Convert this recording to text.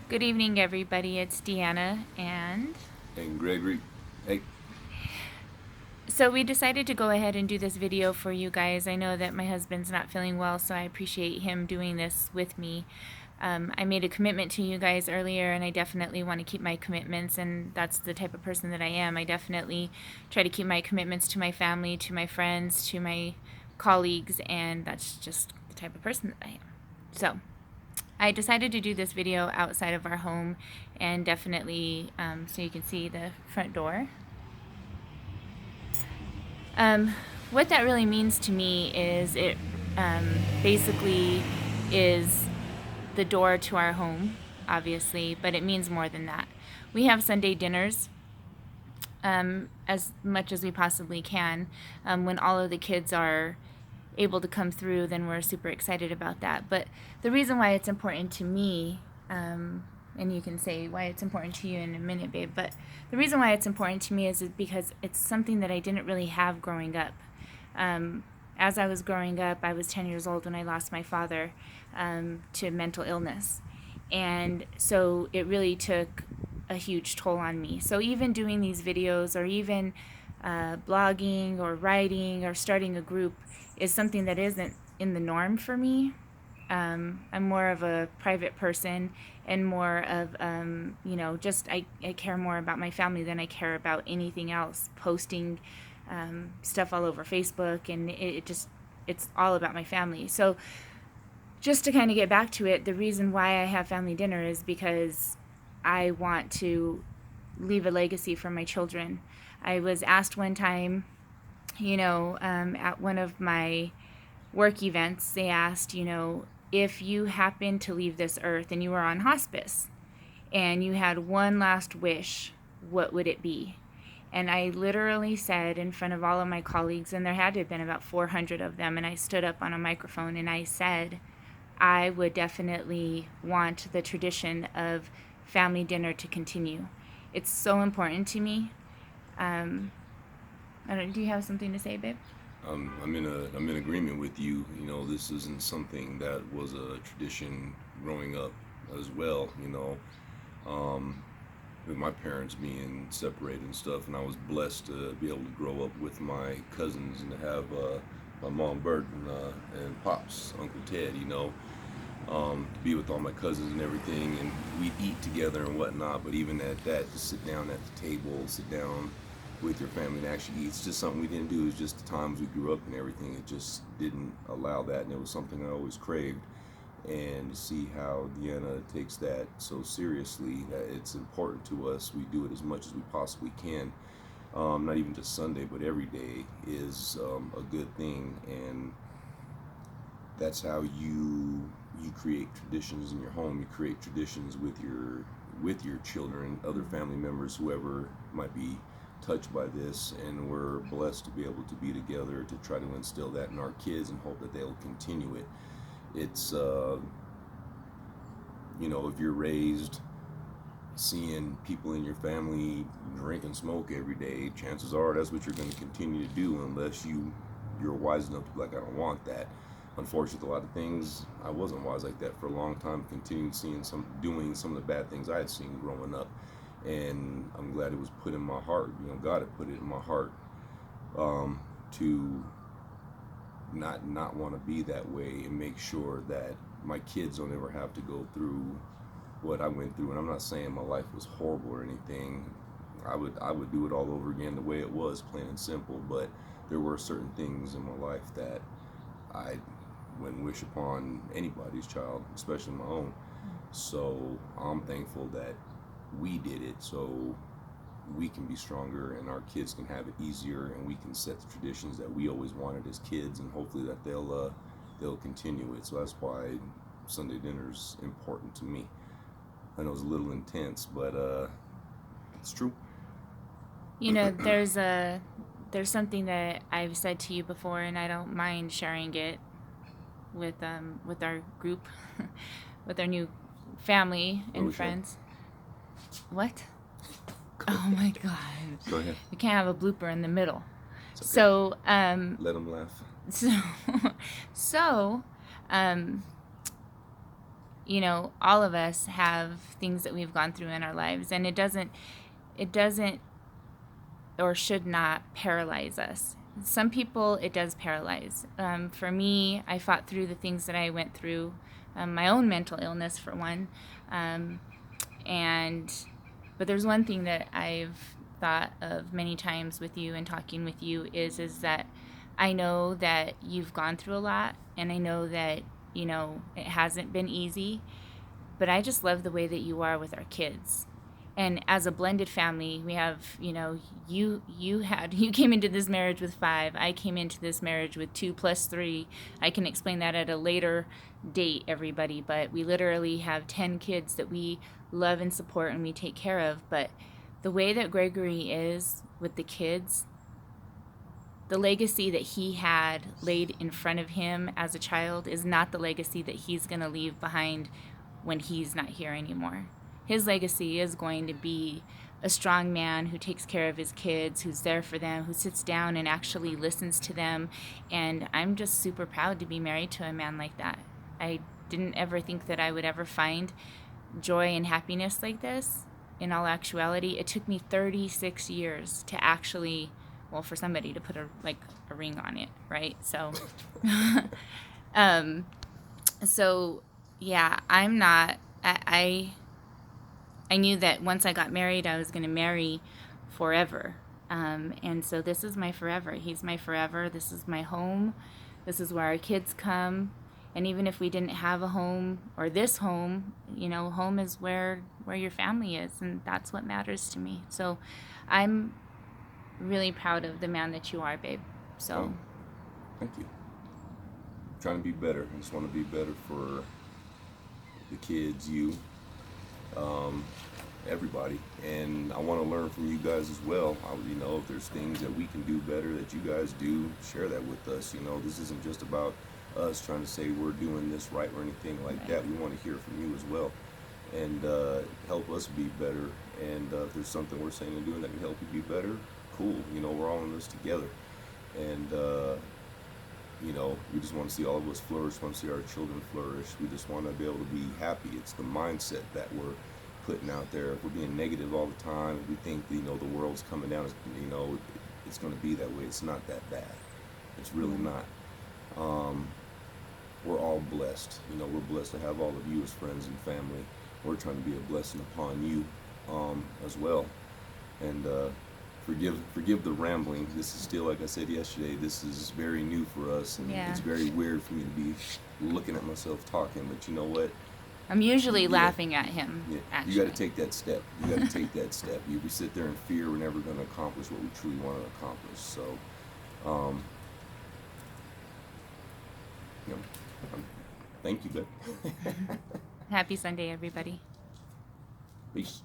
Good evening, everybody. It's Deanna, and And Gregory, hey, so we decided to go ahead and do this video for you guys. I know that my husband's not feeling well, so I appreciate him doing this with me. I made a commitment to you guys earlier, and I definitely want to keep my commitments, and that's the type of person that I am. I definitely try to keep my commitments to my family, to my friends, to my colleagues, and that's just the type of person that I am. So I decided to do this video outside of our home, and definitely so you can see the front door. What that really means to me is it basically is the door to our home, obviously, but it means more than that. We have Sunday dinners as much as we possibly can. When all of the kids are able to come through, then we're super excited about that. But the reason why it's important to me, and you can say why it's important to you in a minute, babe, but the reason why it's important to me is because it's something that I didn't really have growing up. As I was growing up, I was 10 years old when I lost my father to mental illness. And so it really took a huge toll on me. So even doing these videos or even blogging or writing or starting a group is something that isn't in the norm for me. I'm more of a private person and more of, just I care more about my family than I care about anything else. Posting stuff all over Facebook, and it's all about my family. So just to kind of get back to it, the reason why I have family dinner is because I want to leave a legacy for my children. I was asked one time, at one of my work events, they asked, if you happen to leave this earth and you were on hospice and you had one last wish, what would it be? And I literally said in front of all of my colleagues, and there had to have been about 400 of them, and I stood up on a microphone and I said, I would definitely want the tradition of family dinner to continue. It's so important to me. Do you have something to say, babe? I'm in agreement with you. You know, this isn't something that was a tradition growing up as well. Um, with my parents being separated and stuff, and I was blessed to be able to grow up with my cousins and to have my mom Bert and pops Uncle Ted. To be with all my cousins and everything, and we'd eat together and whatnot. But even at that, to sit down at the table, sit down with your family and actually eat, it's just something we didn't do. It's just the times we grew up and everything. It just didn't allow that, and it was something I always craved. And to see how Deanna takes that so seriously, that it's important to us, we do it as much as we possibly can. Not even just Sunday, but every day is a good thing, and that's how you create traditions in your home. You create traditions with your children, other family members, whoever might be touched by this, and we're blessed to be able to be together to try to instill that in our kids and hope that they'll continue it. It's if you're raised seeing people in your family drink and smoke every day, chances are that's what you're going to continue to do unless you're wise enough to be like, I don't want that. Unfortunately, a lot of things I wasn't wise like that for a long time. Continued doing some of the bad things I had seen growing up, and I'm glad it was put in my heart. God had put it in my heart to not want to be that way and make sure that my kids don't ever have to go through what I went through. And I'm not saying my life was horrible or anything. I would do it all over again the way it was, plain and simple. But there were certain things in my life that I wouldn't wish upon anybody's child, especially my own. So I'm thankful that we did it, so we can be stronger and our kids can have it easier, and we can set the traditions that we always wanted as kids, and hopefully that they'll continue it. So that's why Sunday dinner's important to me. I know it's a little intense, but it's true. There's something that I've said to you before, and I don't mind sharing it with our group, with our new family What and was that? friends. What? Oh my God! Go ahead. We can't have a blooper in the middle. It's okay. So Let them laugh. so so um, you know, all of us have things that we've gone through in our lives, and it doesn't or should not paralyze us. Some people, it does paralyze. For me, I fought through the things that I went through, my own mental illness for one, um, and but there's one thing that I've thought of many times with you and talking with you is that I know that you've gone through a lot, and I know that, you know, it hasn't been easy, but I just love the way that you are with our kids. And as a blended family, we have, you know, you came into this marriage with 5. I came into this marriage with 2 plus 3. I can explain that at a later date, everybody, but we literally have 10 kids that we love and support and we take care of. But the way that Gregory is with the kids, the legacy that he had laid in front of him as a child is not the legacy that he's going to leave behind when he's not here anymore. His legacy is going to be a strong man who takes care of his kids, who's there for them, who sits down and actually listens to them. And I'm just super proud to be married to a man like that. I didn't ever think that I would ever find joy and happiness like this. In all actuality, it took me 36 years to actually, well, for somebody to put a ring on it, right? So, um, so yeah, I'm not. I knew that once I got married, I was going to marry forever. And so this is my forever. He's my forever. This is my home. This is where our kids come. And even if we didn't have a home or this home, you know, home is where your family is, and that's what matters to me. So I'm really proud of the man that you are, babe. So Oh, thank you. I'm trying to be better. I just want to be better for the kids, you, um, everybody, and I want to learn from you guys as well. You know, if there's things that we can do better that you guys do, share that with us. You know, this isn't just about us trying to say we're doing this right or anything like right. that. We want to hear from you as well, and help us be better. And if there's something we're saying and doing that can help you be better, cool. You know, we're all in this together, and you know, we just want to see all of us flourish. Want to see our children flourish. We just want to be able to be happy. It's the mindset that we're putting out there. If we're being negative all the time, if we think, you know, the world's coming down, you know, it's going to be that way. It's not that bad. It's really not. Um, we're all blessed. You know, we're blessed to have all of you as friends and family. We're trying to be a blessing upon you, as well. And forgive the rambling. This is still, like I said yesterday, this is very new for us, and Yeah. it's very weird for me to be looking at myself talking. But you know what? I'm usually You got, laughing at him, yeah, you got actually. to take that step. You got to take that step. If we sit there in fear, we're never going to accomplish what we truly want to accomplish. So, um, you know, thank you, babe. Happy Sunday, everybody. Peace.